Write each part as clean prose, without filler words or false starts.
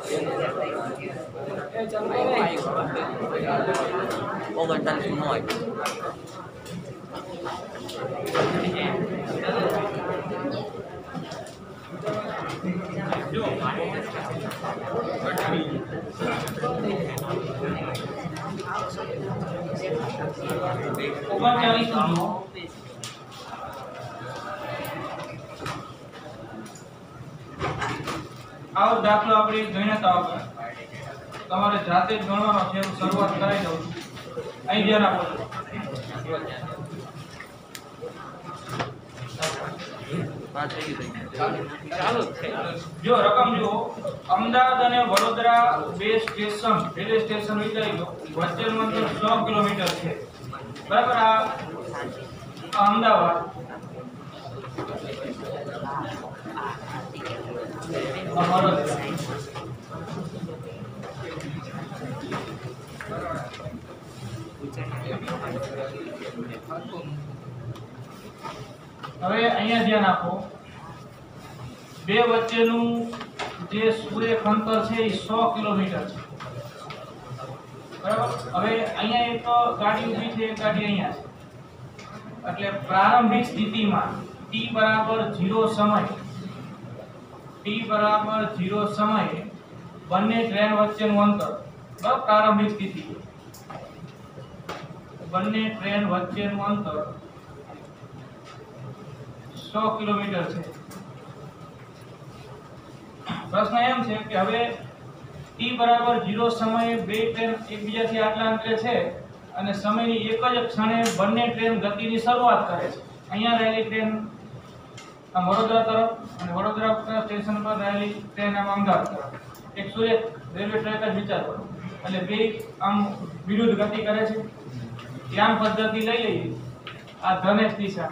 39 nói आओ दाखलो આપણે ગણ્યા હતા તમારે જાતે જ ગણવાનો છે હું શરૂઆત કરાવી દઉં અહીં ધ્યાન આપો જો રકમ જો અમદાવાદ અને વડોદરા બે સ્ટેશન રેલવે સ્ટેશન વિચારી લો વચ્ચેનું અંતર 100 કિલોમીટર છે બરાબર આ અમદાવાદ હવે અહીંયા ધ્યાન આપો બે વચ્ચેનું જે સુરેખ અંતર છે એ 100 કિલોમીટર છે બરાબર હવે અહીંયા એક ગાડી ઊભી છે એક ગાડી અહીંયા છે એટલે પ્રારંભિક સ્થિતિમાં t બરાબર 0 સમય બંને ટ્રેન વચ્ચેનું અંતર બરાબર પ્રારંભિક સ્થિતિ બંને ટ્રેન વચ્ચેનું અંતર 100 કિલોમીટર છે પ્રશ્ન એમ છે કે હવે t બરાબર 0 સમયે બે ટ્રેન એકબીજાથી આટલા અંતરે છે અને સમયની એક જ ક્ષણે બંને ટ્રેન ગતિની શરૂઆત કરે છે અહીંયા રહેલી ટ્રેન આ વડોદરા તરફ અને વડોદરા સ્ટેશન પર રહેલી ટ્રેન આમ અમદાવાદ તરફ એક સુરેખ રેલવે ટ્રેક જ વિચાર કરો એટલે બે આમ વિરુદ્ધ ગતિ કરે છે યામ પદ્ધતિ લઈ લઈએ આ ધન x દિશા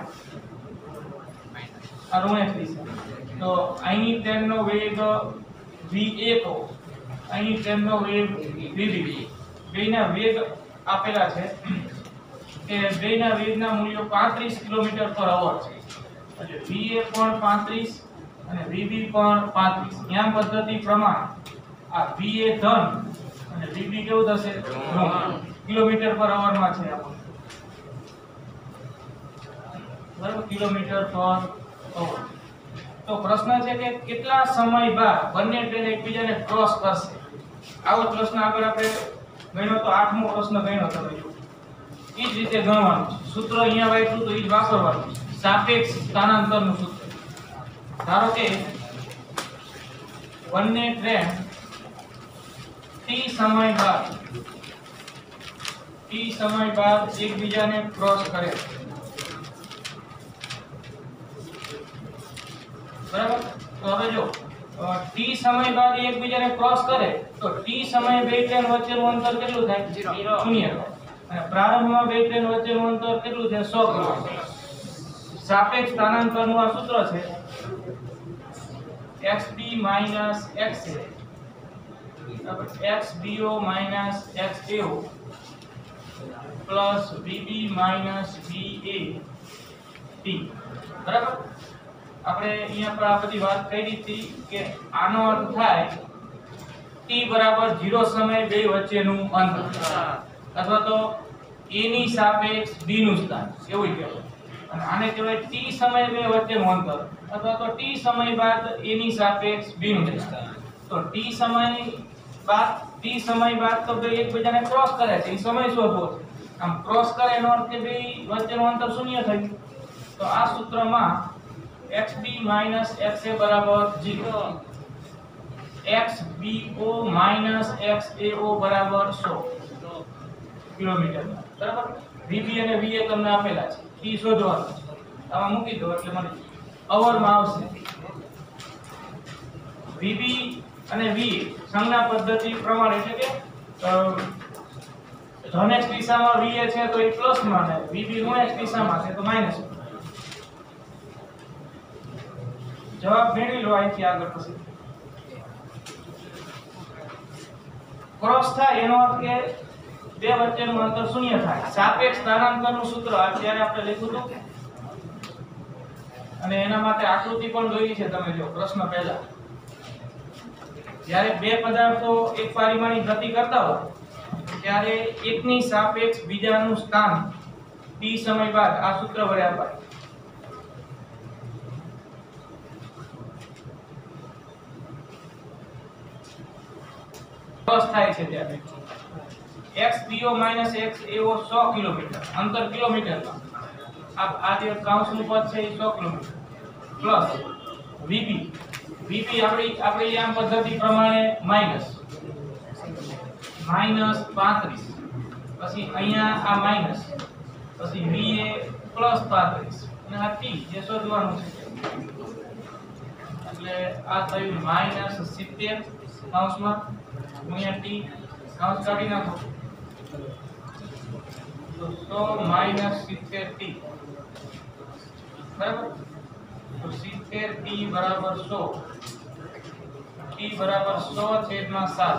આ ઋણ x દિશા તો અહીં ટ્રેનનો વેગ v1 અહીં ટ્રેનનો વેગ v2 બેના વેગ આપેલા છે કે બેના વેગના મૂલ્યો 35 કિલોમીટર પર અવર છે એટલે va પણ 35 અને vb પણ 35 યામ પદ્ધતિ પ્રમાણે આ va ધન અને vb કેવું થશે ઋણ કિલોમીટર પર અવર માં છે આપણો બરાબર કિલોમીટર પર અવર તો પ્રશ્ન છે કે કેટલા સમય બાદ બંને ટ્રેન એકબીજાને ક્રોસ કરશે આવો પ્રશ્ન આગળ આપણે ગણ્યો તો 8મો પ્રશ્ન ગણ્યો તમે જો એ જ રીતે ગણવાનું છે સૂત્ર અહીંયા વાંચ્યું તો એ જ વાપરવાનું છે સાપેક્ષ સ્થાનાંતરનું સૂત્ર ધારો કે બંને ટ્રેન t સમય બાદ એકબીજાને ક્રોસ કરે બરાબર તો હવે જો t સમય બાદ એકબીજાને ક્રોસ કરે તો t સમયે બે ટ્રેન વચ્ચેનું અંતર કેટલું થાય 0 અને પ્રારંભમાં બે ટ્રેન વચ્ચેનું અંતર કેટલું છે 100 કિલોમીટર સાપેક્ષ સ્થાનાંતરનું આ સૂત્ર છે xb xa બરાબર xbo xao plus vb vat બરાબર આપણે અહીંયા પર આ બધી વાત કરી હતી કે આનો અર્થ થાય t બરાબર 0 સમય બે વચ્ચેનું અંતર અથવા તો a ની સાપેક્ષ b નું સ્થાન એવું કહેવાય અને આને કહેવાય t સમય બે વચ્ચેનું અંતર અથવા તો t સમય બાદ a ની સાપેક્ષ b નું સ્થાન તો t સમય બાદ તો બે એકબીજાને ક્રોસ કરે છે એ સમય શોધવો છે આમ ક્રોસ કરે એનો અર્થ કે બે વચ્ચેનું અંતર શૂન્ય થયું તો આ સૂત્રમાં xb xa બરાબર 0 xbo xao બરાબર 100 કિલોમીટર બરાબર vb અને va તમને આપેલા છે t શોધવાનું છે આમાં મૂકી દો એટલે મને અવર માં આવશે vb અને va સંજ્ઞા પદ્ધતિ પ્રમાણે એટલે કે ધન x દિશામાં va છે તો એ પ્લસ માં અને vb ઋણ x દિશામાં છે તો માઈનસ જવાબ મેળવી લો અહીંથી આગળ પછી ક્રોસ થાય એનો અર્થ કે બે વચ્ચેનું અંતર શૂન્ય થાય સાપેક્ષ સ્થાનાંતરનું સૂત્ર અત્યારે આપણે લખ્યું હતું અને એના માટે આકૃતિ પણ દોરી છે તમે જો પ્રશ્ન પહેલા જ્યારે બે પદાર્થો એક પરિમાણીય ગતિ કરતા હોય ત્યારે એકની સાપેક્ષ બીજાનું સ્થાન t સમય બાદ આ સૂત્ર વડે અપાય. બસ થાય છે ત્યારે x PO - x AO 100 kilometre અંતર કિલોમીટરમાં આ જે કાઉન્સનું પદ છે એ 100 કિલોમીટર પ્લસ VB આપણી આમ પદ્ધતિ પ્રમાણે માઈનસ 35 પછી અહીંયા આ માઈનસ પછી VA પ્લસ 35 અને આ T જે શોધવાનું છે એટલે આ થયું -70 કૌંસમાં ગુણ્યા T કૌંસ કાઢી નાખો તો 100 - 70T બરાબર. તો 70T બરાબર 100 T બરાબર 100/7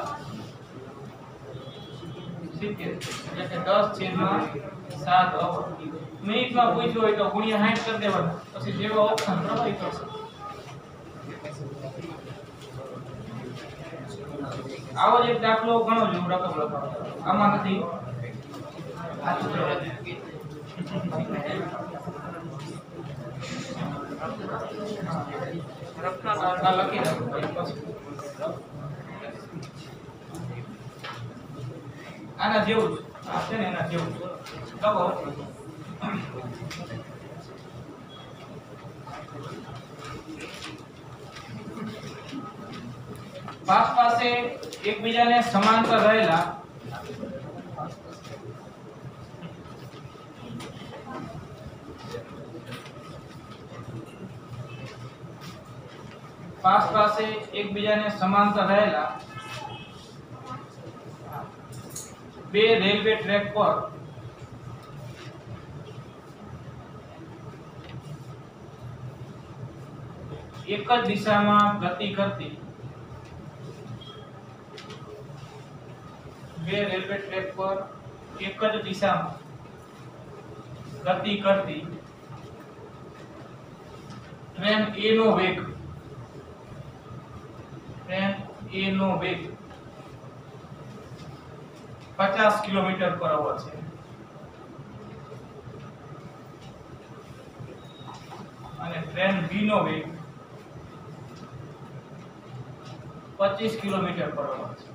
70 એટલે કે 10/7 અવર. મિનિટમાં પૂછ્યું હોય તો ગુણ્યા 60 કરી દેવાના પછી જેવો ઓપ્શન પ્રભાવિત કરશે. આવો જ એક દાખલો ઘણો જ રકમ લખાવો આમાં નથી આ સૂત્ર લખી આના જેવું જ આ છે ને એના જેવું લખો. પાસે એકબીજાને સમાંતર રહેલા પાસે એકબીજાને સમાંતર રહેલા બે રેલવે ટ્રેક પર એક જ દિશામાં ગતિ કરતી બે રેલવે ટ્રેક પર એક જ દિશામાં ગતિ કરતી ટ્રેન A નો વેગ 50 કિલોમીટર/અવર છે અને ટ્રેન B નો વેગ 25 કિલોમીટર/અવર છે.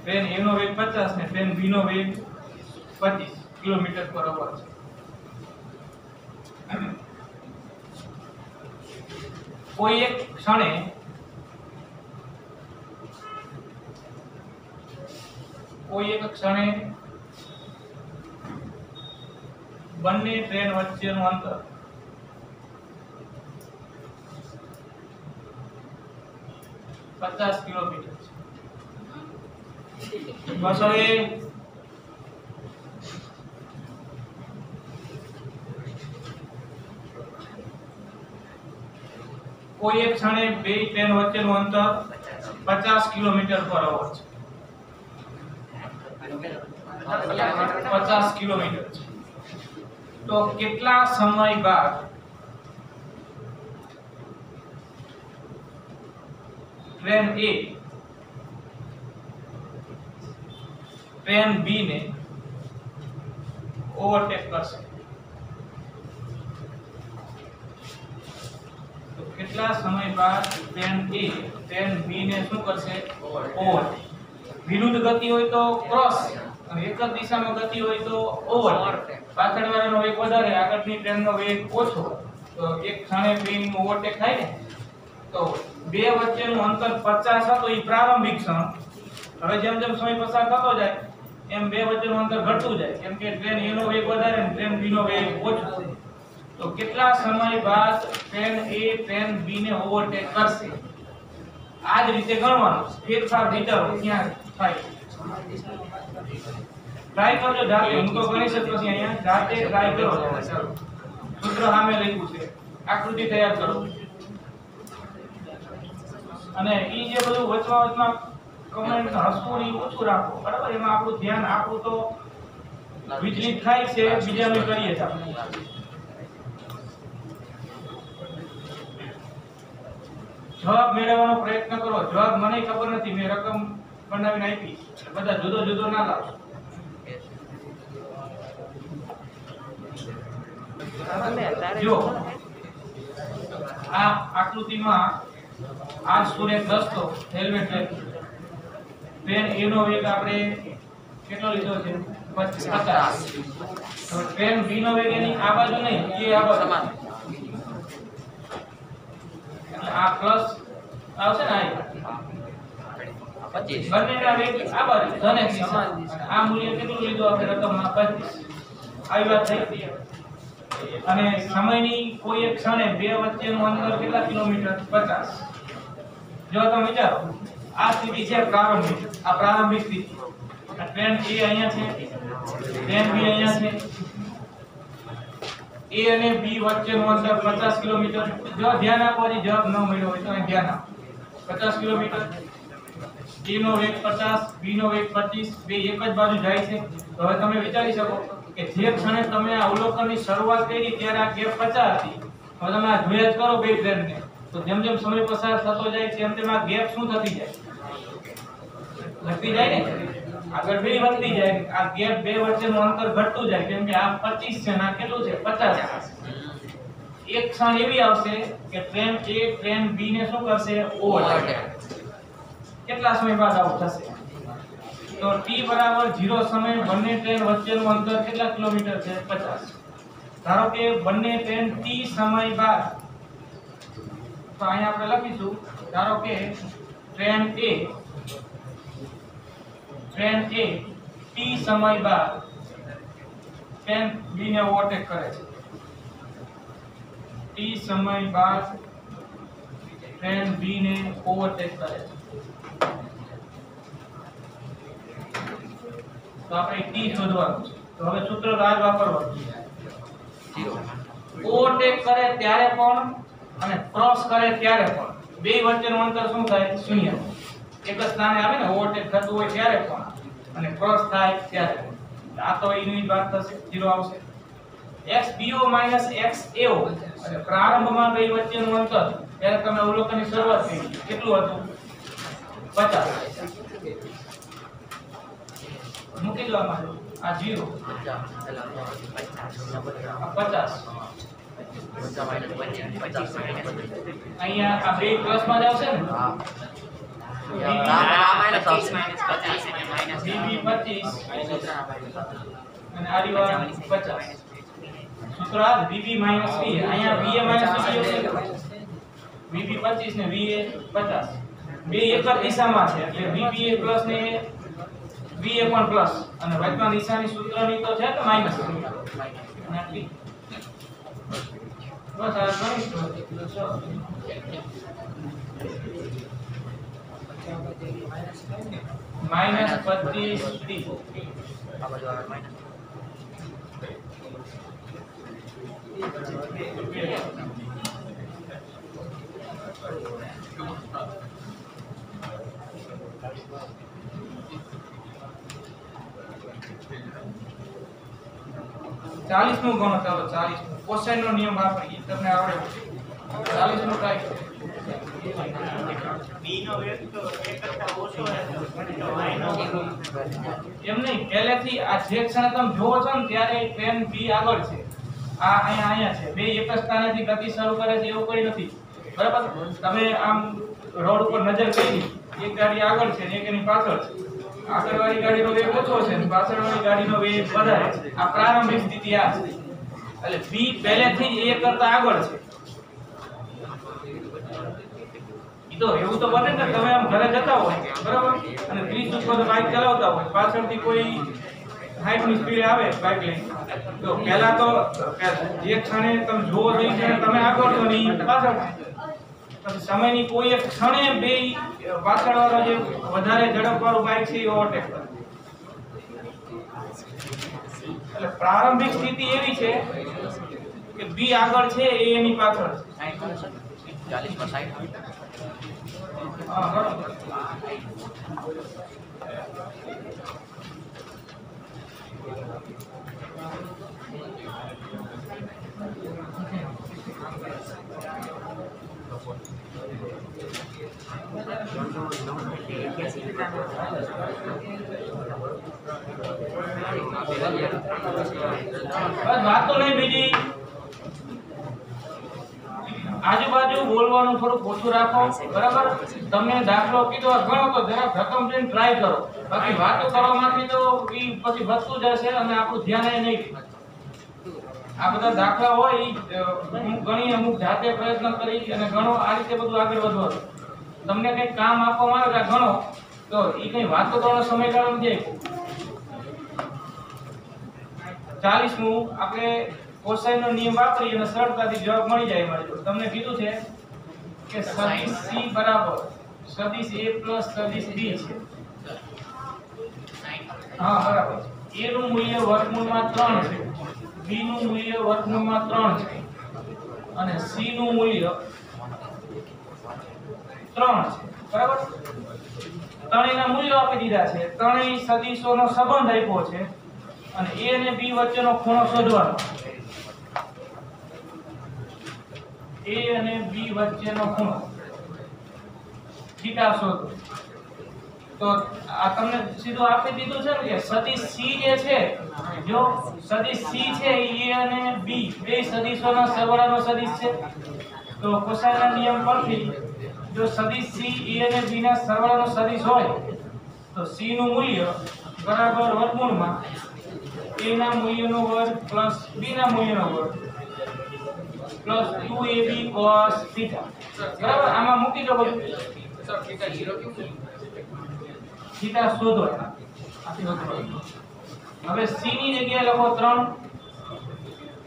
ટ્રેન A નો વેગ 50 ને ટ્રેન B નો વેગ 25 કિલોમીટર/અવર છે. કોઈ એક ક્ષણે બંને ટ્રેન વચ્ચેનું અંતર 50 કિલોમીટર છે. બસ હવે કોઈ એક ક્ષણે બે ટ્રેન વચ્ચેનું અંતર 50 કિલોમીટર/અવર છે. 50 કિલોમીટર છે. તો કેટલા સમય બાદ ટ્રેન A ટ્રેન B ને ઓવરટેક કરશે? તો કેટલા સમય બાદ ટ્રેન A ટ્રેન B ને શું કરશે? ઓવરટેક. વિરુદ્ધ ગતિ હોય તો ક્રોસ અને એક જ દિશામાં ગતિ હોય તો ઓવરટેક. પાછળવાળાનો વેગ વધારે, આગળની ટ્રેનનો વેગ ઓછો, તો એક ક્ષણે બેનું ઓવરટેક થાય ને. તો બે વચ્ચેનું અંતર 50 હતો એ પ્રારંભિક ક્ષણ. હવે જેમ જેમ સમય પસાર થતો જાય એમ બે વચ્ચેનું અંતર ઘટતું જાય, કેમ કે ટ્રેન A નો વેગ વધારે અને ટ્રેન B નો વેગ ઓછો. તો કેટલા સમય બાદ ટ્રેન A ટ્રેન B ને ઓવરટેક કરશે? આ જ રીતે ગણવાનું. ફેરફાર વિચારો ક્યાં થાય. ટ્રાય કરજો જાતે. હું તો ગણી શકતો નથી, અહીંયા જાતે ટ્રાય કરો. ચાલો, સૂત્ર સામે લખ્યું છે, આકૃતિ તૈયાર કરો અને ઈ જે બધું વચમાં કમેન્ટ હસવું ઈ ઓછું રાખો, બરાબર? એમાં આપણું ધ્યાન આપણું તો વિચલિત થાય છે બીજાનું કરીએ છીએ આપણે. જવાબ મેળવવાનો પ્રયત્ન કરો. જવાબ મને ખબર નથી, મેં રકમ બનાવીને આપી, બધા જુદો જુદો ના લાવો. જો આ આકૃતિમાં આ સ્ટુડન્ટ દસતો હેલ્મેટ ટ્રેન એ નો વેગ આપણે કેટલો લીધો છે 50. તો ટ્રેન બી નો વેગ એની આ બાજુ નહીં, એ આ બાજુ સમાન, એટલે આ પ્લસ આવશે ને, આ 25 બંનેના વેગ આ બાજુ ધન એક સમાન. આ મૂલ્ય કેટલું લીધું આપણે રકમમાં 25. આવી વાત થઈ. અને સમયની કોઈ એક ક્ષણે બે વચ્ચેનું અંતર કેટલા કિલોમીટર? 50. જો તમે વિચારો, આ સ્થિતિ છે પ્રારંભિક, આ પ્રારંભિક સ્થિતિ. આ ટ્રેન એ અહીંયા છે, ટ્રેન બી અહીંયા છે. એ અને બી વચ્ચેનું અંતર 50 કિલોમીટર. જો ધ્યાન આપો, જવાબ ન મળ્યો હોય તો ધ્યાન આપો. 50 કિલોમીટર. એ નો વેગ 50, બી નો વેગ 25, બે એક જ બાજુ જાય છે. તો હવે તમે વિચારી શકો કે જે ક્ષણે તમે આ અવલોકનની શરૂઆત કરી ત્યારે આ ગેપ 50 હતી. હવે તમે આ જોયા જ કરો બે ટ્રેનને, તો જેમ જેમ સમય પસાર થતો જાય તેમ તેમ આ ગેપ શું થતી જાય? વધતી જાય ને, આગળ બે વધતી જાય. આ ગેપ બે વચ્ચેનું અંતર ઘટતું જાય, કેમ કે આ 25 છે ને આ કેટલું છે 50. એક ક્ષણ એવી આવશે કે ટ્રેન એ ટ્રેન બી ને શું કરશે? ઓવરટેક. કેટલા સમય બાદ આવું થશે? તો t બરાબર 0 સમય બંને ટ્રેન વચ્ચેનું અંતર કેટલા કિલોમીટર છે? 50. ધારો કે બંને ટ્રેન t સમય બાદ, તો અહીંયા આપણે લખીશું, ધારો કે ટ્રેન A t સમય બાદ ટ્રેન B ને ઓવરટેક કરે છે. t સમય બાદ ટ્રેન B ને ઓવરટેક કરે છે. તો આપણે t શોધવાનું છે. તો હવે સૂત્ર રાજ વાપરવાનું. ઓવરટેક કરે ત્યારે પણ અને ક્રોસ કરે ત્યારે પણ બે વચ્ચેનું અંતર શું થાય? 0. એક જ સ્થાને આવે ને, ઓવરટેક થતું હોય ત્યારે પણ અને ક્રોસ થાય ત્યારે પણ. આ તો એની વાત થશે, 0 આવશે. xbo xao અને પ્રારંભમાં બે વચ્ચેનું અંતર ત્યારે તમે અવલોકનની શરૂઆત કરી કેટલું હતું? 50. મૂકી દો આમાં, આ 0 50 અહીંયા આ બે પ્લસ માં જ આવશે ને. અને આ રીવા 50. સૂત્ર આ VB - V. અહીંયા VA - VB હશે. VB 25 ને VA 50. બે એક જ દિશામાં છે એટલે VBA પ્લસ ને VA પણ પ્લસ, અને વચમાં નિશાની સૂત્રની તો છે કે માઈનસ. બસ આ ગણિત -25t. આ બાજુ આવે માઈનસ. ચાલીસ નું ગણો. ચાલો 40 કોસાઇન નો નિયમ વાપરીએ, તમને આવડે. 40 નું કાઈ બી નો વેગ તો 1 કરતા ઓછો હોય તો y નો એમ નહીં. પહેલેથી આ જે ક્ષણે તમે જોવો છો ને ત્યારે ટ્રેન બી આગળ છે, આ અહીંયા છે. બે એક જ સ્થાનેથી ગતિ શરૂ કરે છે એવું કોઈ નથી, બરાબર? તમે આમ રોડ ઉપર નજર કરી, એક ગાડી આગળ છે ને એક એની પાછળ છે. આગળવાળી ગાડીનો વેગ ઓછો છે અને પાછળવાળી ગાડીનો વેગ વધારે છે. આ પ્રારંભિક સ્થિતિ આ છે. એટલે B પહેલેથી જ A કરતા આગળ છે. ઈ તો એવું તો બને ને, તમે આમ ઘરે જતા હોય, બરાબર, અને 30 ઉપર બાઇક ચલાવતા હોય, પાછળથી કોઈ 60 ની સ્પીડે આવે બાઇક લઈને, તો પહેલા તો જે ક્ષણે તમે જોવો છો એ ક્ષણે તમે આગળ છો ને ઈ પાછળ. સમયની કોઈ એક ક્ષણે બે પાછળવાળો જે વધારે ઝડપવાળું બાઇક છે એ ઓવરટેક કરે. એટલે પ્રારંભિક સ્થિતિ એવી છે કે બી આગળ છે, એ એની પાછળ છે. 40 પર 60. હા બરાબર. બસ વાત તો નહીં બીજી આજુબાજુ બોલવાનું થોડું ઓછું રાખો બરાબર તમને દાખલો કીધો ઘણો તો જરા રકમ જઈને ટ્રાય કરો બાકી વાતો કરવામાંથી તો ઈ પછી વધતું જશે અને આપણું ધ્યાન એ નહીં આ બધા દાખલા હોય ઈ ઘણી અમુક જાતે પ્રયત્ન કરી અને ઘણો આ રીતે બધું આગળ વધવાનું તમને કંઈક કામ આપવામાં આવે કે ઘણો તો ઈ કઈ વાતો કરવાનો સમયગાળો નથી 40મું આપણે કોસાઈનનો નિયમ વાપરી અને સરળતાથી જવાબ મળી જાય અમારી જોડે તમને કીધું છે કે સદિશ c બરાબર સદિશ a પ્લસ સદિશ b છે હા બરાબર a નું મૂલ્ય વર્ગમૂળમાં 3 છે b નું મૂલ્ય વર્ગમૂળમાં 3 છે અને c નું મૂલ્ય 3 છે બરાબર ત્રણેયના મૂલ્યો આપી દીધા છે ત્રણેય સદિશોનો સંબંધ આપ્યો છે અને a અને b વચ્ચેનો ખૂણો શોધવાનો a અને b વચ્ચેનો ખૂણો થીટા શોધો તો આ તમને સીધું આપી દીધું છે ને કે સદિશ c જે છે જો સદિશ c છે એ a અને b બે સદિશોના સરવાળાનો સદિશ છે તો કોસાઈનના નિયમ પરથી જો સદિશ c a અને b ના સરવાળાનો સદિશ હોય તો c નું મૂલ્ય બરાબર વર્ગમૂળમાં a ના મૂલ્યનો વર્ગ પ્લસ b ના મૂલ્યનો વર્ગ પ્લસ 2ab cos θ બરાબર આમાં મૂકી દો બધું સર θ 0 કેવું છે θ શોધો આથી હવે c ની જગ્યાએ લખો 3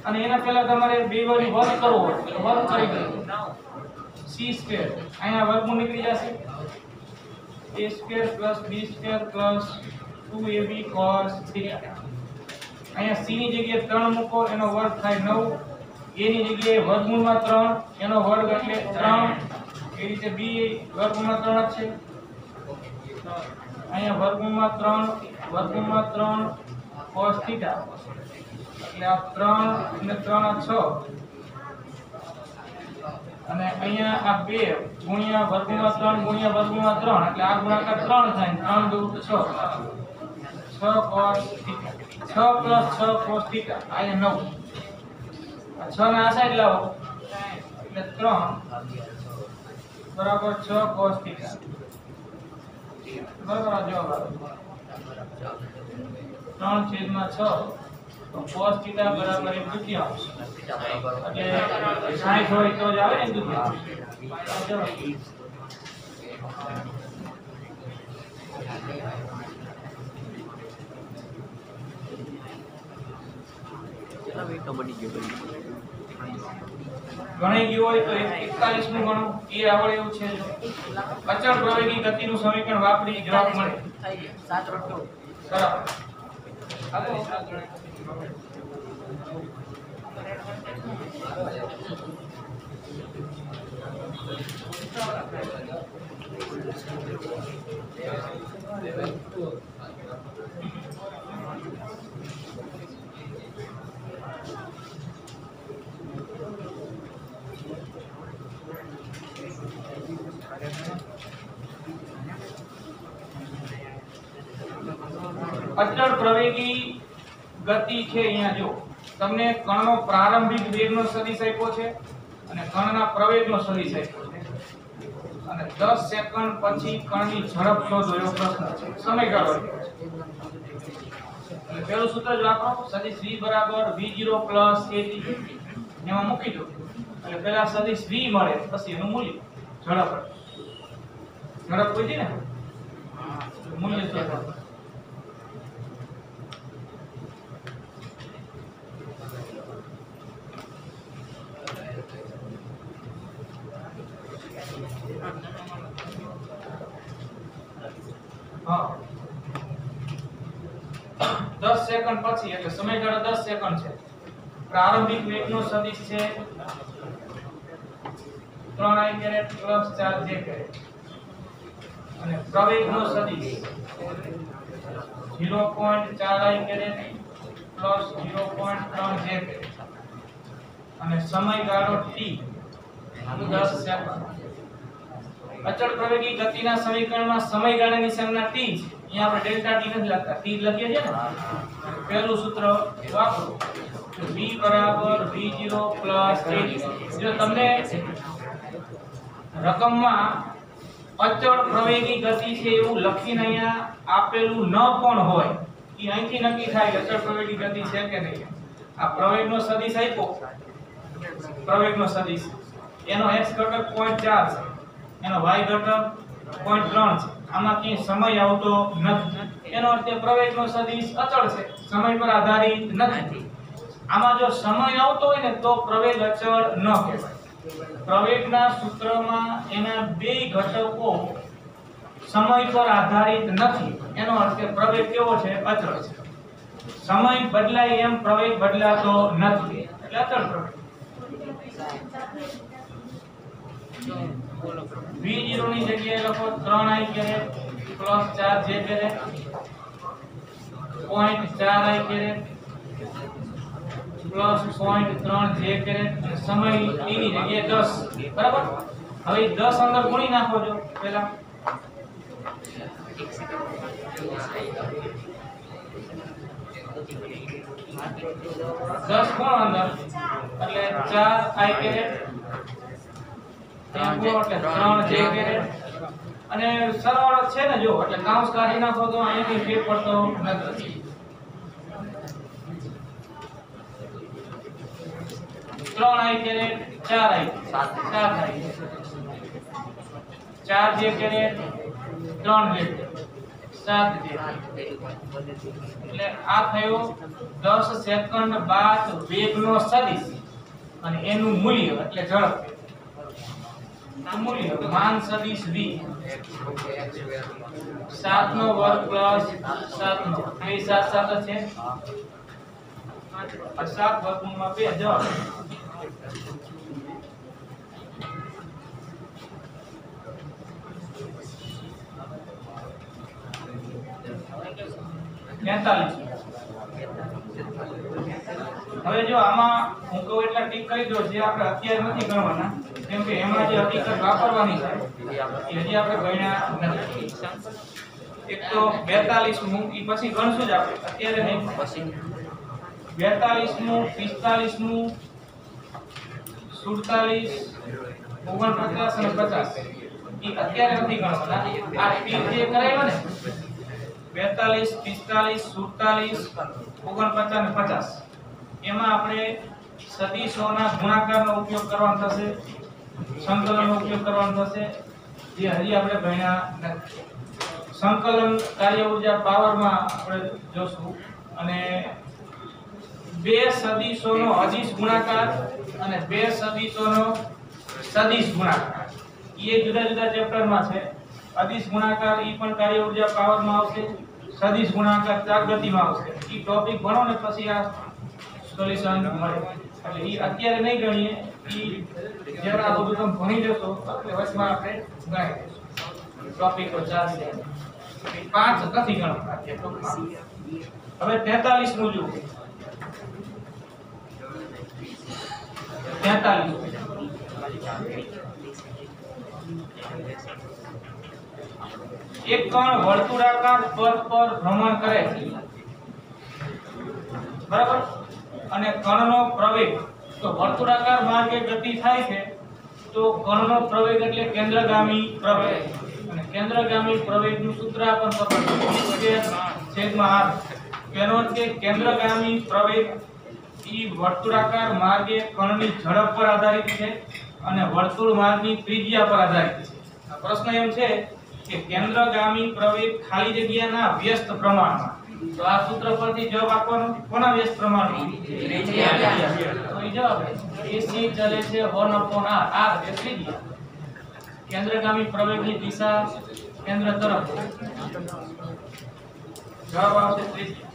અને એના પહેલા તમારે બે વાળી વર્ગ કરવો હોય તો વર્ગ કરી દો c² અહીંયા વર્ગમૂળ નીકળી જશે a² + b² + 2ab cos θ અહીંયા c ની જગ્યાએ 3 મૂકો એનો વર્ગ થાય 9 a ની જગ્યાએ વર્ગમૂળમાં 3 એનો વર્ગ એટલે 3 એ રીતે b વર્ગમૂળમાં 3 છે અહીંયા વર્ગમૂળમાં 3 cos θ એટલે આ 3 અને 3 આ 6 અને અહીંયા આ 2 ગુણ્યા વર્ગમૂળમાં 3 ગુણ્યા વર્ગમૂળમાં 3 એટલે આ ગુણાકાર 3 થાય 3 * 2 6 cos θ 6 + 6 cos θ અહીંયા 9 આ 6 ના આ સાઈડ લાવો એટલે 3 બરાબર 6 cos θ બરાબર આ જવાબ આવે 3/6 તો cos θ બરાબર 1/2 એટલે 60 હોય તો જ આવે ને 1/2 ગણી ગયું હોય તો 41 નું ગણો એ આવડે એવું છે જો અચળ પ્રવેગી ગતિનું સમીકરણ વાપરી જવાબ મળે 7 બરાબર અચળ પ્રવેગી ગતિ છે અહીંયા જો તમને કણનો પ્રારંભિક વેગનો સદિશ આપ્યો છે અને કણના પ્રવેગનો સદિશ આપ્યો છે અને 10 સેકન્ડ પછી કણની ઝડપ શોધો એવો પ્રશ્ન છે સમયગાળો આપ્યો છે એટલે પહેલું સૂત્ર જ વાપરો સદિશ v બરાબર v0 પ્લસ at એમાં મૂકી દો એટલે પહેલા સદિશ v મળે પછી એનું મૂલ્ય ઝડપ કોઈ છે ને મૂલ્ય શોધો હા 10 સેકન્ડ પછી એટલે સમયગાળો 10 સેકન્ડ છે પ્રારંભિક વેગનો સદિશ છે 3i caret plus 4j caret અને પ્રવેગનો સદિશ 0.4i caret plus 0.3j caret અને સમયગાળો t 10 સેકન્ડ અચળ પ્રવેગી ગતિના સમીકરણમાં સમયગાળાની સંજ્ઞા t છે. અહીંયા આપણે ડેલ્ટા t નથી લખતા, t લખીએ છીએ ને. પહેલું સૂત્ર વાપરો, v બરાબર v0 પ્લસ a. જો તમને રકમમાં અચળ પ્રવેગી ગતિ છે એવું લખીને અહીંયા આપેલું ન પણ હોય, એ અહીંથી નક્કી થાય કે અચળ પ્રવેગી ગતિ છે કે નહીં. આ પ્રવેગનો સદિશ આપ્યો, પ્રવેગનો સદિશ, એનો x ઘટક 0.4 છે, એનો y ઘટક 0.3 છે. આમાં ક્યાંય સમય આવતો નથી, એનો અર્થ એ પ્રવેગનો સદિશ અચળ છે, સમય પર આધારિત નથી. આમાં જો સમય આવતો હોય ને તો પ્રવેગ અચળ ન કહેવાય. પ્રવેગના સૂત્રમાં એના બે ઘટકો સમય પર આધારિત નથી, એનો અર્થ એ પ્રવેગ કેવો છે? અચળ છે. સમય બદલાય એમ પ્રવેગ બદલાતો નથી, એટલે અચળ પ્રવેગ. v0 ની જગ્યાએ લખો 3i caret plus 4j caret 0.4i caret plus 0.3j caret અને સમય t ની જગ્યાએ 10. બરાબર. હવે 10 અંદર ગુણી નાખો છો પહેલા. 10 ગુણો અંદર એટલે 4i કેરેટ ત્યાં ગુણો એટલે 3j કેરેટ અને સરવાળો છે ને જો એટલે કાઉન્સ કાઢી નાખો તો અહીંથી ફેર પડતો નથી. 3i caret 4i 4j caret 3j 7j એટલે આ થયો 10 સેકન્ડ બાદ વેગનો સદિશ અને એનું મૂલ્ય એટલે ઝડપ. મૂલ્ય માન સદિશ v 7 નો વર્ગ પ્લસ 7 નો એ 7 7 છે 7 વર્ગમૂળમાં 2 જવાબ. હવે જો આમાં હું કહું એટલા ટીક કરી દો જે આપણે અત્યારે નથી ગણવાના, કેમ કે એમાં જે હકીકત વાપરવાની છે એ હજી આપણે ગણ્યા નથી. એક તો 42મું ઈ પછી ગણશું જ આપણે, અત્યારે નહીં. 42મું 45મું 47 49 અને 50 ઈ અત્યારે નથી ગણવાના. આ ટીક જે કરાવ્યો ને 42 45 47 49 અને 50 એમાં આપણે સદિશોના ગુણાકારનો ઉપયોગ કરવાનો થશે, સંકલનનો ઉપયોગ કરવાનો થશે, જે હજી આપણે ભણ્યા નથી. સંકલન કાર્ય ઊર્જા પાવરમાં આપણે જોશું અને બે સદિશોનો અદિશ ગુણાકાર અને બે સદિશોનો સદિશ ગુણાકાર એ જુદા જુદા ચેપ્ટરમાં છે. અદિશ ગુણાકાર ઈ પણ કાર્ય ઊર્જા પાવરમાં આવશે, સદિશ ગુણાકાર ચાક ગતિમાં આવશે. ઈ ટોપિક ભણો ને પછી આ સોલ્યુશન મળે. એટલે ઈ અત્યારે નહીં ગણીએ, ઈ જ્યારે આ બધું તમે ભણી જશો એટલે વચમાં આપણે ગણી લઈશું. ટોપિકો ચાલશે. 5 નથી ગણવા છે ટોપિક. હવે 43 નું જુઓ. 43 એક કણ વર્તુળાકાર પથ પર ભ્રમણ કરે છે, બરાબર, અને કણનો પ્રવેગ તો વર્તુળાકાર માર્ગે ગતિ થાય છે તો કણનો પ્રવેગ એટલે કેન્દ્રગામી પ્રવેગ, અને કેન્દ્રગામી પ્રવેગનું સૂત્ર આપણને ખબર છે છેદમાં r. તેનો અર્થ કે કેન્દ્રગામી પ્રવેગ ઈ વર્તુળાકાર માર્ગે કણની ઝડપ પર આધારિત છે અને વર્તુળ માર્ગની ત્રિજ્યા પર આધારિત છે. પ્રશ્ન એમ છે કે કેન્દ્રગામી પ્રવેગ ખાલી જગ્યાના વ્યસ્ત પ્રમાણમાં, તો આ સૂત્ર પરથી જવાબ આપવાનો કોના વ્યસ્ત પ્રમાણમાં? તો ઈ જવાબ AC ચલે છે 1/r, r એટલે ત્રિજ્યા. કેન્દ્રગામી પ્રવેગની દિશા કેન્દ્ર તરફ, જવાબ આવશે ત્રિજ્યા.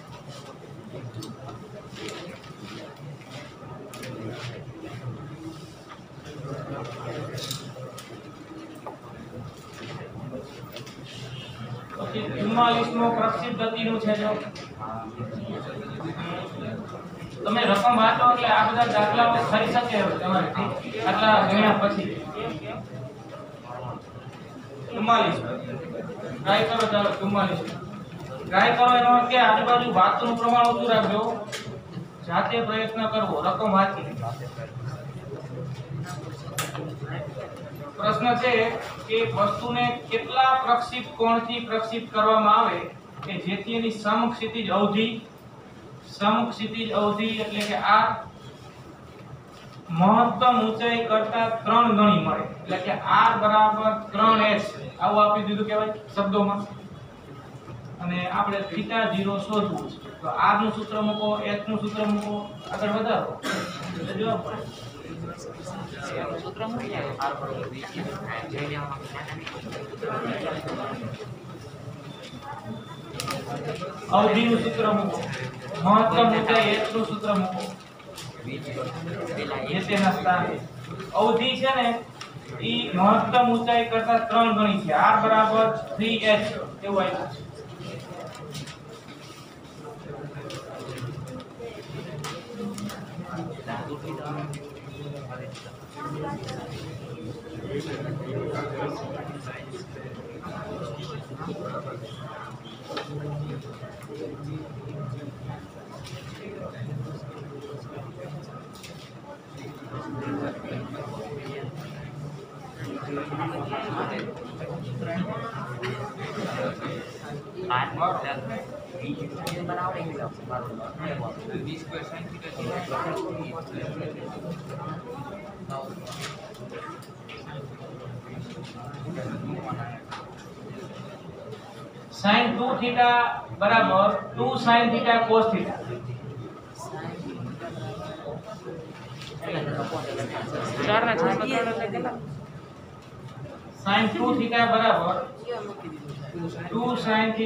પછી 44મો પ્રક્ષેપ ગતિનું છે. જો તમે રકમ વાંચો એટલે આ બધા દાખલાઓ થઈ શકે હવે તમારે આટલા ગણ્યા પછી. 44 ટ્રાય કરો ચાલો 44 ટ્રાય કરો એનો અર્થ કે આજુબાજુ વાતનું પ્રમાણ ઓછું રાખજો જાતે પ્રયત્ન કરવો રકમ વાંચી પ્રશ્ન છે કે વસ્તુને કેટલા પ્રક્ષિપ્ત કોણથી પ્રક્ષિપ્ત કરવામાં આવે કે જેથી એની સમક્ષિતિજ અવધિ એટલે કે આ મહત્તમ ઊંચાઈ કરતા 3 ગણી મળે એટલે કે r બરાબર 3h આવું આપી દીધું કહેવાય શબ્દોમાં અને આપણે θ0 શોધવું છે તો r નું સૂત્ર મૂકો h નું સૂત્ર મૂકો આગળ વધારો એટલે જવાબ મળે સૂત્ર મૂકી r બરાબર અવધિ નું સૂત્ર મૂકો મહત્તમ ઊંચાઈ h નું સૂત્ર મૂકો તેના સ્થાને અવધિ છે ને ઈ મહત્તમ ઊંચાઈ કરતા 3 ગણી છે r બરાબર 3h એવું આવ્યું છે sin 2θ બરાબર 2 sin θ cos θ sin 2θ બરાબર 2 sin θ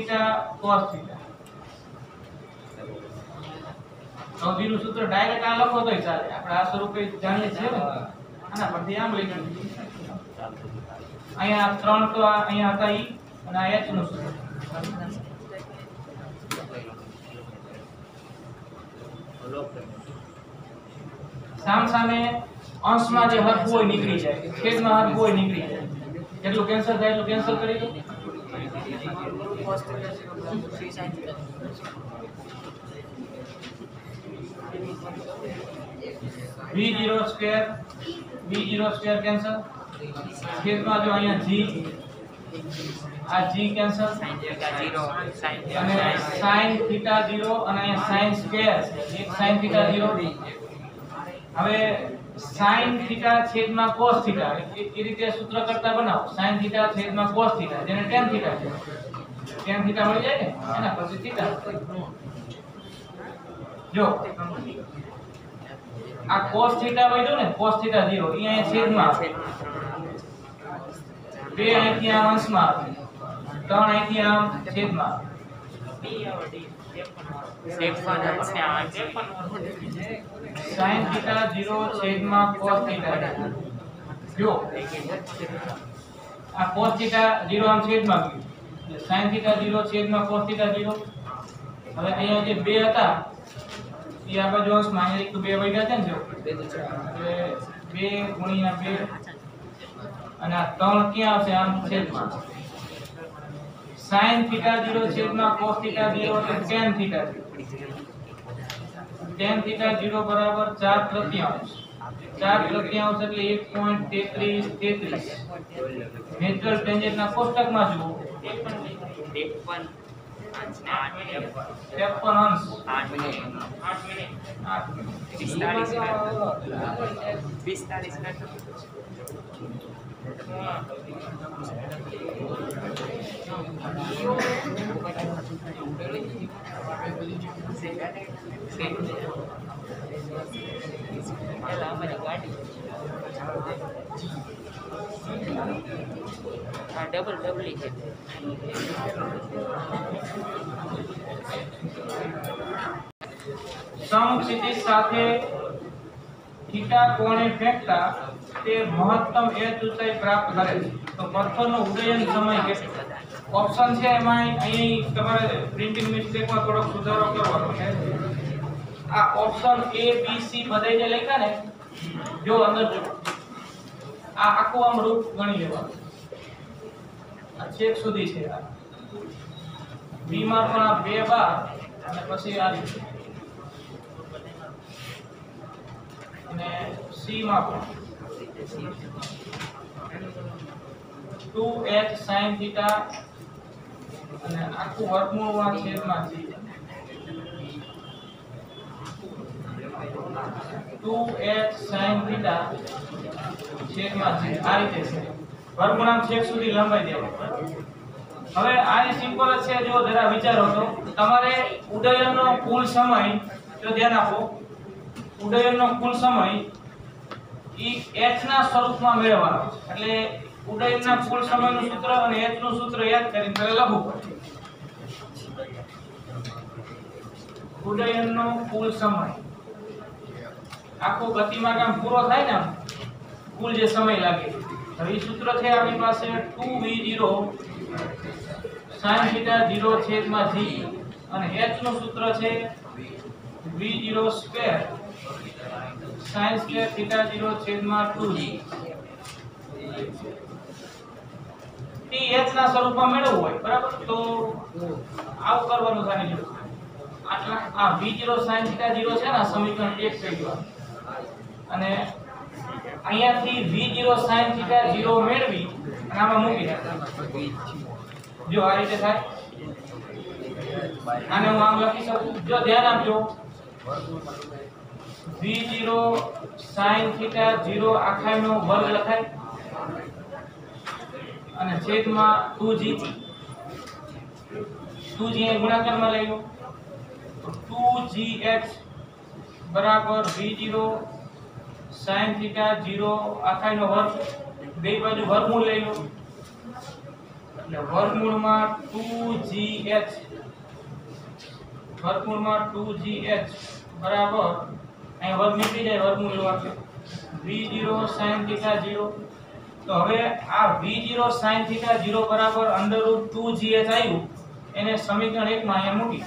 cos θ અવધિનું સૂત્ર ડાયરેક્ટ આ લખો તોય ચાલે આપણે આ સ્વરૂપે જાણીએ છીએ ને આના પરથી આમ લઈ શકીએ અહીંયા 3 તો અહીંયા હતા ઈ અને આ h નું સૂત્ર સામે અંશમાં જે હરખું હોય નીકળી જાય છેદમાં હરખું હોય નીકળી જાય જેટલું કેન્સલ થાય એટલું કેન્સલ કરી દો v0 સ્ક્વેર કેન્સલ છેદમાં જો અહીંયા g આ g કેન્સલ અને sin θ 0 અને અહીંયા sin સ્ક્વેર એક sin θ 0 હવે sin θ છેદમાં cos θ એ રીતે સૂત્ર કરતા બનાવો sin θ છેદમાં cos θ જેને tan θ છે tan θ મળી જાય ને એના પછી θ જો આ cos θ વધ્યો ને cos θ 0 અહીંયા છેદમાં 2 અહીંથી આ અંશમાં 3 અહીંથી આમ છેદમાં sin θ 0 છેદમાં cos θ જો આ cos θ 0 આમ છેદમાં ગયું sin θ 0 છેદમાં cos θ 0 હવે અહીંયા જે 2 હતા એ આ બાજુ અંશમાં અહીંયા એક તો 2 વધ્યા છે ને જો એટલે 2 ગુણ્યા 2 અને આ 3 ક્યાં આવશે આમ છેદમાં sin θ 0 છેદમાં cos θ 0 એટલે tan θ 0 tan θ 0 બરાબર 4 તૃતીયાંશ 4 તૃતીયાંશ એટલે 1.33 નેચરલ ટેન્જેન્ટના કોષ્ટકમાં જુઓ 53 અંશ 8 મિનિટ 45 સમક્ષિતિજ સાથે થીટા કોણે ફેંકતા તે મહત્તમ h ઊંચાઈ પ્રાપ્ત કરે છે તો પથ્થરનો ઉડ્ડયન સમય કેટલો ઓપ્શન છે એમાં અહીં તમારે પ્રિન્ટિંગ મિસ્ટેકમાં થોડો સુધારો કરવાનો છે આ ઓપ્શન A B C બધાય જે લખ્યા ને જો અંદર જો આ આખું આમ રૂપ ગણી લેવાનું આ છેક સુધી છે આ બી માં પણ આ 2 બાર અને પછી આ રીતે અને સી માં પણ 2h sin θ અને આખું વર્ગમૂળમાં છેદમાં g 2h sin θ છેદમાં g આ રીતે છે વર્ગમૂળાંક છેક સુધી લંબાઈ દેવો હવે આની સિમ્પલ જ છે જો જરા વિચારો તો તમારે ઉડ્ડયનનો કુલ સમય જો ધ્યાન આપો ઉડ્ડયનનો કુલ સમય ઈ h ના સ્વરૂપમાં મેળવવાનો એટલે ઉડ્ડયનના કુલ સમયનું સૂત્ર અને h નું સૂત્ર યાદ કરીને પહેલા લખવું પડે ઉડ્ડયનનો કુલ સમય આખો ગતિમાર્ગ પૂરો થાય ને કુલ જે સમય લાગે હવે ઈ સૂત્ર છે આપણી પાસે 2v0 sin θ 0 છેદમાં g અને h નું સૂત્ર છે v0 સ્ક્વેર sin સ્ક્વેર θ 0 છેદમાં 2g t h ના સ્વરૂપમાં મેળવવું હોય બરાબર તો આવું કરવાનું થાય જો આટલા આ v0 sin θ 0 છે ને સમીકરણ 1 થઈ ગયું અને અહીંયાથી v0 sin θ 0 મેળવી અને આમાં મૂકી દે જો આ રીતે થાય આને હું આમ લખી શકું જો ધ્યાન આપજો v0 sin θ 0 આખાનો વર્ગ લખાય અને છેદમાં 2g 2g એ ગુણાકારમાં લઈ લો તો 2gh બરાબર v0 sin θ 0 આખાનો વર્ગ બે બાજુ વર્ગમૂળ લઈ લો એટલે વર્ગમૂળમાં 2gh બરાબર અહીં વર્ગ નીકળી જાય વર્ગમૂળ લેવાશે v0 sin θ 0 તો હવે આ v0 sin θ 0 બરાબર √2gh આવ્યું એને સમીકરણ 1 માં અહીંયા મૂકી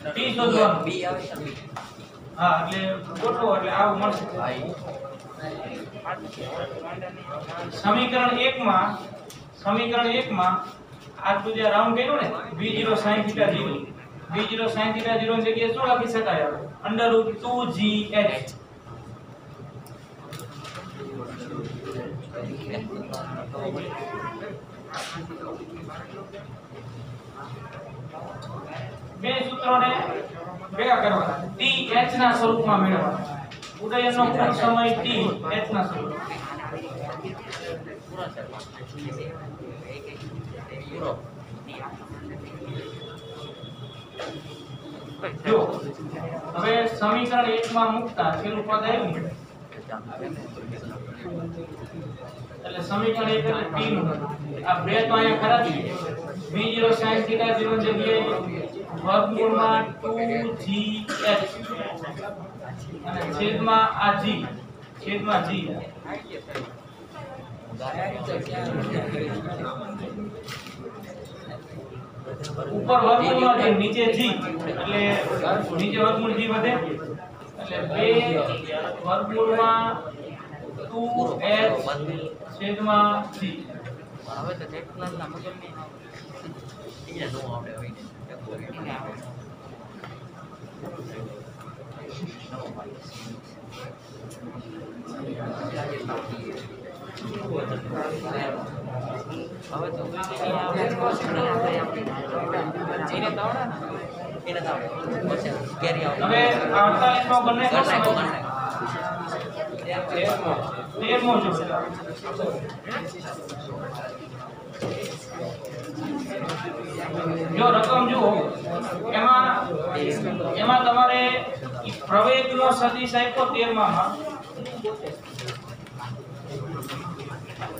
t શોધવાનું બી આવે છે હા એટલે ગોઠવો એટલે આવું મળશે સમીકરણ 1 માં આ તું જે રાઉન્ડ કર્યું ને v0 sin θ 0 v0 sin θ 0 ની જગ્યાએ શું લખી શકાય હવે √2gh બે સૂત્રોને ભેગા કરવાના t h ના સ્વરૂપમાં મેળવવાના ઉદયનનો કુલ સમય t h ના સ્વરૂપમાં જો હવે સમીકરણ 1 માં મૂકતા છેલ્લું પદ આવ્યું એટલે સમીકરણ 1 એટલે t નું આ બે તો અહીંયા ખરા છે v0 sin θ 0 જગ્યાએ વર્ગમૂળમાં 2gh અને છેદમાં આ g ઉપર વર્ગમૂળમાં g નીચે g એટલે નીચે વર્ગમૂળ g વધે એટલે 2 વર્ગમૂળમાં 2h છેદમાં g હવે તો ટેકનલ ના મગજ ની એને નો આવડે હોય એને આવે હવે તો એને તો કેરી આવે હવે 48 નો બંને તેરમો જો રકમ જુઓ એમાં તમારે પ્રવેગનો સદિશ આપ્યો 13 માં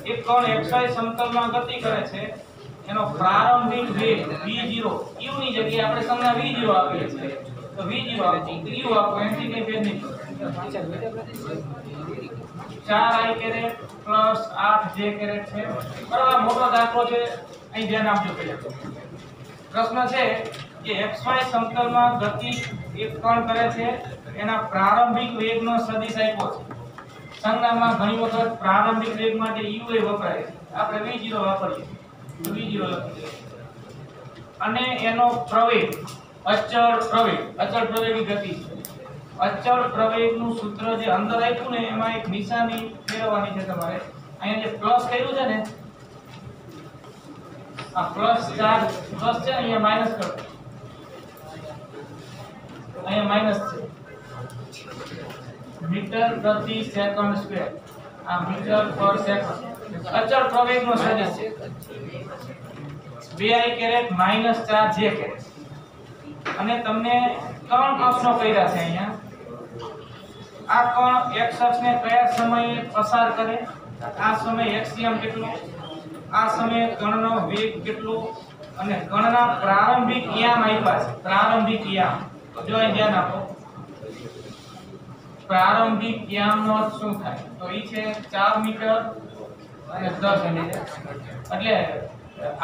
એક કણ xy સમતલમાં ગતિ કરે છે એનો પ્રારંભિક વેગ v0 u ની જગ્યાએ આપણે સંજ્ઞા v0 આપીએ છીએ તો v0 આપો u આપો એની કઈ ભેદ નહીં 4i caret plus 8j caret છે બરાબર મોટો દાખલો છે અહીં ધ્યાન આપજો પહેલા પ્રશ્ન છે કે xy સમતલમાં ગતિ એક કણ કરે છે એના પ્રારંભિક વેગનો સદિશ આપ્યો છે સંજ્ઞામાં ઘણી વખત પ્રારંભિક વેગ માટે u એ વપરાય છે. આપણે v0 વાપરીએ તો v0 લખી દઈએ. અને એનો પ્રવેગ અચળ પ્રવેગી ગતિ છે. અચળ પ્રવેગનું સૂત્ર જે અંદર આપ્યું ને એમાં એક નિશાની ફેરવવાની છે તમારે. અહીંયા જે પ્લસ કર્યું છે ને આ પ્લસ ચાર્જ પ્લસ છે, અહીંયા માઈનસ કરો. અહીંયા માઈનસ છે. મીટર પ્રતિ સેકન્ડ સ્ક્વેર. આ મીટર પર સેકન્ડ અચળ પ્રવેગનો સદિશ છે. 2i caret minus 4j caret. અને તમને ત્રણ પ્રશ્નો કર્યા છે અહીંયા. આ કણ x અક્ષને કયા સમયે પસાર કરે, આ સમય xm કેટલો, આ સમયે કણનો વેગ કેટલો, અને કણના પ્રારંભિક યામ આપ્યા છે. પ્રારંભિક યામ જો અહીં ધ્યાન આપો. પ્રારંભિક યામનો અર્થ શું થાય? તો ઈ છે 4 મીટર અને 10 મીટર. એટલે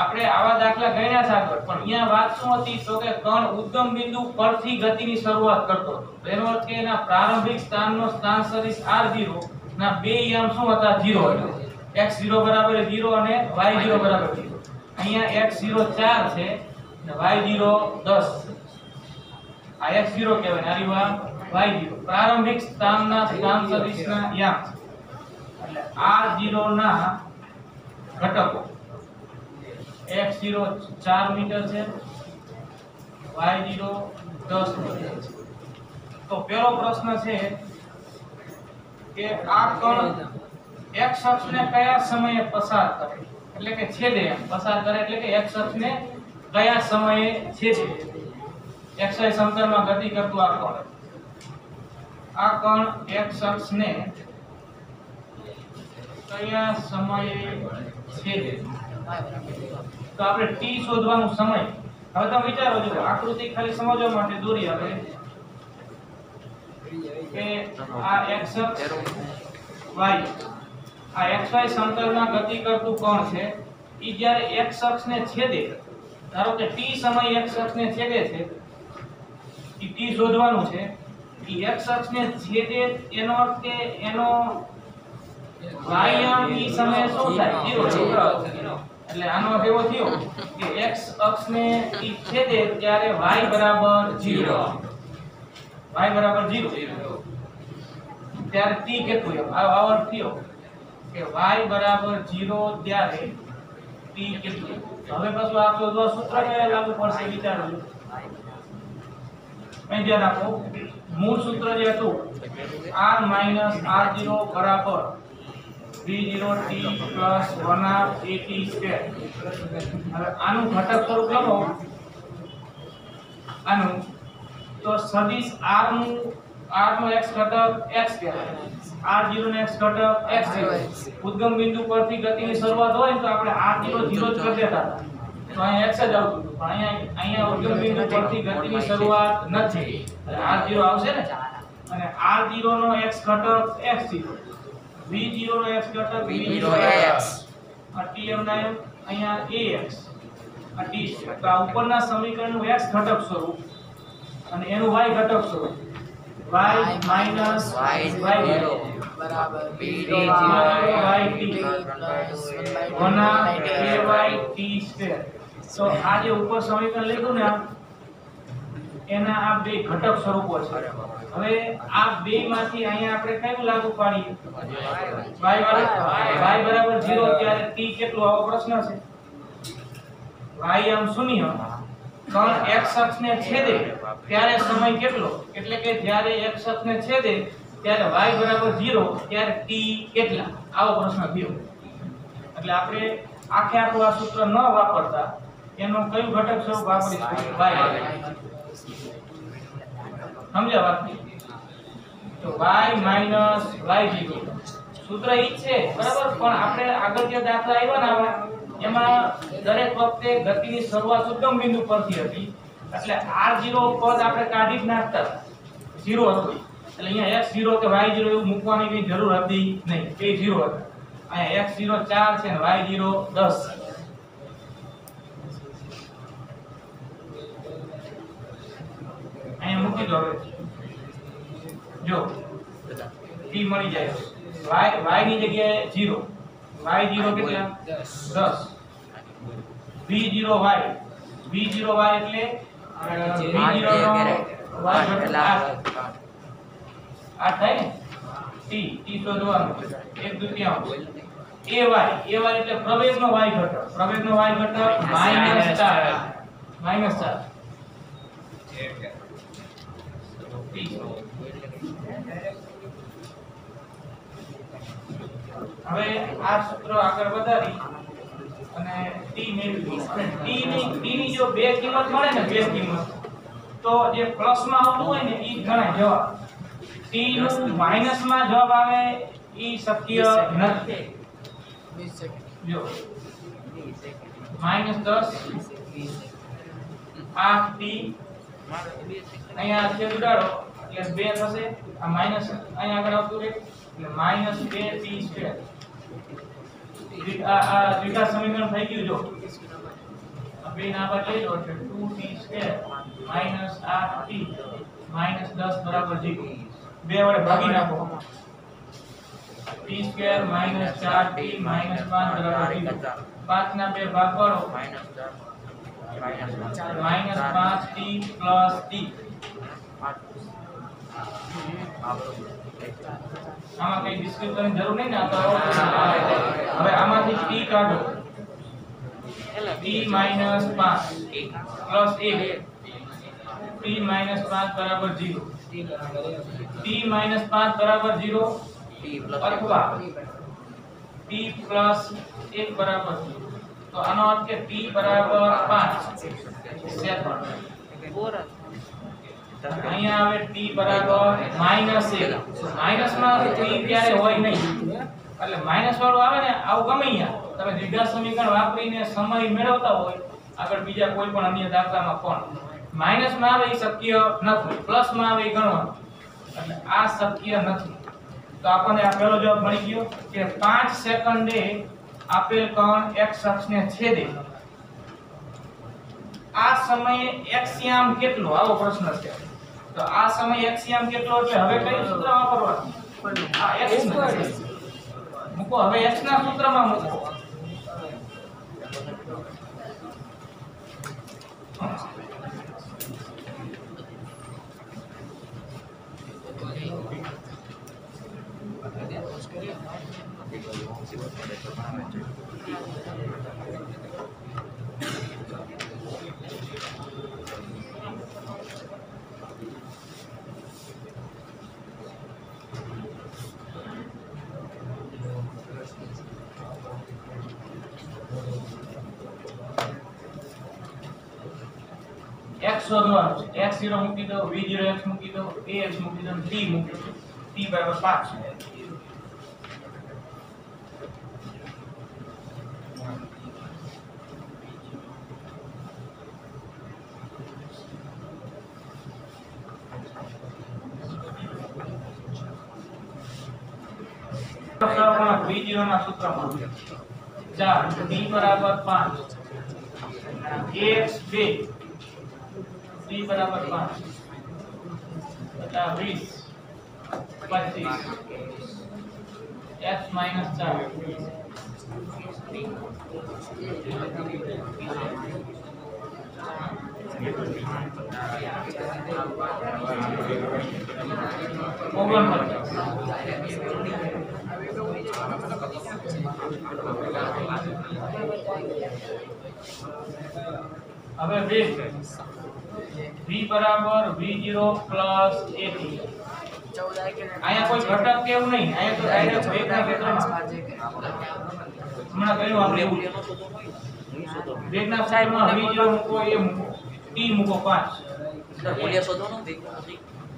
આપણે આવા દાખલા ગણ્યા છે આગળ, પણ અહીંયા વાત શું હતી? તો કે કણ ઉદ્ગમ બિંદુ પરથી ગતિની શરૂઆત કરતો હતો. એનો અર્થ કે એના પ્રારંભિક સ્થાનનો સ્થાન સદિશ r0 ના બે યામ શું હતા? 0 હતા. x0 બરાબર 0 અને y0 બરાબર 0. અહીંયા x0 4 છે અને y0 10 છે. આ x0 કહેવાય, આ રીવા y0 પ્રારંભિક સ્થાનના સ્થાન સદિશના યામ છે. એટલે r0 ના ઘટકો x0 4 મીટર છે, y0 10 મીટર છે. તો પહેલો પ્રશ્ન છે કે આ કણ x અક્ષને કયા સમયે પસાર કરે, એટલે કે છેદે. પસાર કરે એટલે કે x અક્ષને કયા સમયે છેદે. xy સમતલમાં ગતિ કરતું આ કણ x અક્ષને કયા સમયે છેદે. તો આપણે t શોધવાનું સમય. હવે તમે વિચારો છો, આકૃતિ ખાલી સમજવા માટે દોરી આપણે કે આ x અક્ષ y, આ xy સમતલમાં ગતિ કરતું કોણ છે? ઈ જ્યારે x અક્ષને છેદે, ધારો કે t સમય x અક્ષને છેદે છે, ઈ t શોધવાનું છે. ઈ x અક્ષને છેદે એનો અર્થ કે એનો y યામ ઈ સમયે શું થાય? 0. એટલે આનો અર્થ એવો થયો કે x અક્ષને ઈ છેદે ત્યારે y બરાબર 0. y બરાબર 0 ત્યારે t કેટલું? આ અર્થ થયો કે y બરાબર 0 ત્યારે t કેટલું? હવે પાછું આ શોધવા સૂત્ર કયા લાગુ પડશે વિચારો. અહીં ધ્યાન આપો. મૂળ સૂત્ર જે હતું r - r0 બરાબર v0t plus 1/at². હવે આનું ઘટક સ્વરૂપ લખો. આનું તો સદિશ r નો x ઘટક x કહેવાય, r0 નો x ઘટક x કહેવાય. ઉદ્ગમ બિંદુ પરથી ગતિની શરૂઆત હોય તો આપણે r0 0 જ કરી દેતા હતા, તો અહીંયા x જ આવતું હતું. પણ અહીંયા ઉદ્ગમ બિંદુ પરથી ગતિની શરૂઆત નથી, એટલે r0 આવશે ને. અને r0 નો x ઘટક x0, v0 નો x ઘટક v0x, આ tm ના અહીંયા ax, આ t છે. તો આ ઉપરના સમીકરણનું x ઘટક સ્વરૂપ અને એનું y ઘટક સ્વરૂપ y માઈનસ y0 બરાબર v0yt 1/ayt². તો આ જે ઉપર સમીકરણ લખ્યું ને એના આ બે ઘટક સ્વરૂપો છે. હવે આ બે માંથી અહીંયા આપણે કયું લાગુ પાડીએ? y બરાબર 0 ત્યારે t કેટલું? આવો પ્રશ્ન છે. y આમ શૂન્ય, કણ x અક્ષને છેદે ત્યારે સમય કેટલો? એટલે કે જ્યારે x અક્ષને છેદે ત્યારે y બરાબર 0 ત્યારે t કેટલા? આવો પ્રશ્ન થયો. એટલે આપણે આખે આખું આ સૂત્ર ન વાપરતા એનો કયું ઘટક સ્વરૂપ વાપરીશું? y. સમજ્યા વાત? તો y માઈનસ y0 સૂત્ર ઈ છે બરાબર. પણ આપણે આગળ જે દાખલા આવ્યા ને એમાં દરેક વખતે ગતિની શરૂઆત ઉદ્ગમ બિંદુ પરથી હતી, એટલે r0 પદ આપણે કાઢી જ નાખતા, 0 હતું. એટલે અહીંયા x0 કે y0 એવું મૂકવાની કઈ જરૂર હતી નહીં, બે 0 હતા. અહીંયા x0 4 છે અને y0 10 છે. અહીંયા મૂકી દો. હવે જો t મળી જાય y ની જગ્યાએ 0 y0 કેટલા 10 v0y v0y એટલે v0 નો y ઘટક 8 થાય ને t શોધવાનું 1/2 ay એટલે પ્રવેગનો y ઘટક -4 હવે આ સૂત્ર આગળ વધારી અને t મેળવી t ની જો બે કિંમત મળે ને બે કિંમત તો જે પ્લસ માં આવતું હોય ને ઈ ગણાય જવાબ t નું માઈનસ માં જવાબ આવે ઈ શક્ય નથી જો -10 8t અહીંયા છેદ ઉડાડો એટલે 2 થશે આ માઈનસ અહીંયા આગળ આવતું રહે એટલે -2t2 આ દ્વિઘાત સમીકરણ થઈ ગયું જો બે ના બદલે દો એટલે 2t2 8t -10 બરાબર 0 બે વડે ભાગી નાખો t2 4t 5 બરાબર 0 5 ના બે ભાગ પાડો -5t + t આમાં કઈ ડિસ્ક્રીટ કરવાની જરૂર નહીં ને આ તો હવે આમાંથી t કાઢો t - 5 + 1 t - 5 બરાબર 0 t - 5 બરાબર 0 અથવા t + 1 બરાબર 0 તો આનો અર્થ કે t બરાબર 5 સેકન્ડ અહીંયા આવે t બરાબર -1 માઈનસ માં t ક્યારે હોય નહીં એટલે માઈનસ વાળું આવે ને આવું ગમે અહીંયા તમે દ્વિઘાત સમીકરણ વાપરીને સમય મેળવતા હોય આગળ બીજા કોઈ પણ અન્ય દાખલામાં પણ માઈનસ માં આવે એ શક્ય નથી પ્લસ માં આવે એ ગણવાનું એટલે આ શક્ય નથી તો આપણને આ પહેલો જવાબ મળી ગયો કે 5 સેકન્ડે આપેલ કણ x અક્ષને છેદે આ સમયે x યામ કેટલો આવો પ્રશ્ન છે તો આ સમય x યામ કેટલો એટલે હવે કયું સૂત્ર વાપરવાનું આ x મૂકો હવે x ના સૂત્રમાં મૂકો x શોધવાનું છે x0 મૂકી દો v0x મૂકી દો ax મૂકી દો t મૂકી દો t બરાબર 5 v0 ના સૂત્રમાં 4 t બરાબર 5 ax 2 t બરાબર 5 બટા 20 25 x - 4 હવે v બરાબર v0 પ્લસ at આયા કોઈ ઘટક કેવું નહીં આયા તો ડાયરેક્ટ વેગના ક્ષેત્રમાં હમણાં કહ્યું આપણે એવું વેગના ક્ષેત્રમાં v0 મૂકો એ મૂકો t મૂકો 5 મૂલ્ય શોધવાનું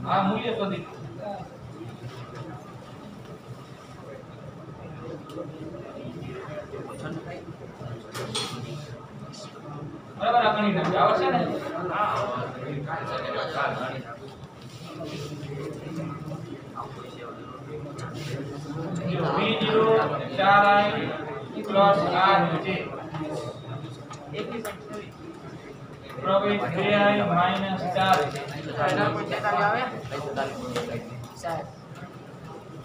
આ મૂલ્ય શોધી બરાબર આ ગણિત આવશે ને હા v0 4i plus rj પ્રવેગ 2i minus 4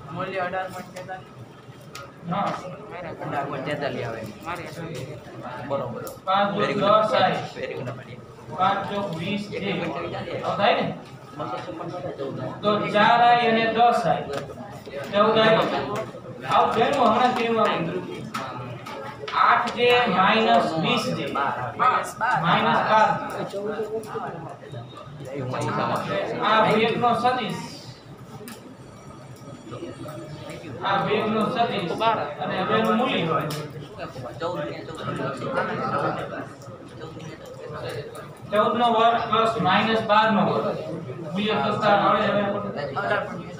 આ મૂલ્ય 18.43 હા 18.43 આવે મારે બરોબર 5 વેરી દુ ગુડ 10 થાય વેરી ગુડ પાડી 5 ચોક 20 છે આવ થાય ને 256 તો 4 આય અને 10 આય 14 આય આવ બેન હમણાં કેમ આવે 8 જે માઈનસ 20 જે માઈનસ 12 આ વેગનો સદિશ આ વેગનો સદિશ અને વેગનું મૂલ્ય હોય 14 નો વર્ગ પ્લસ માઈનસ 12 નો વર્ગ મૂલ્ય કરતા આવડે હવે 18.43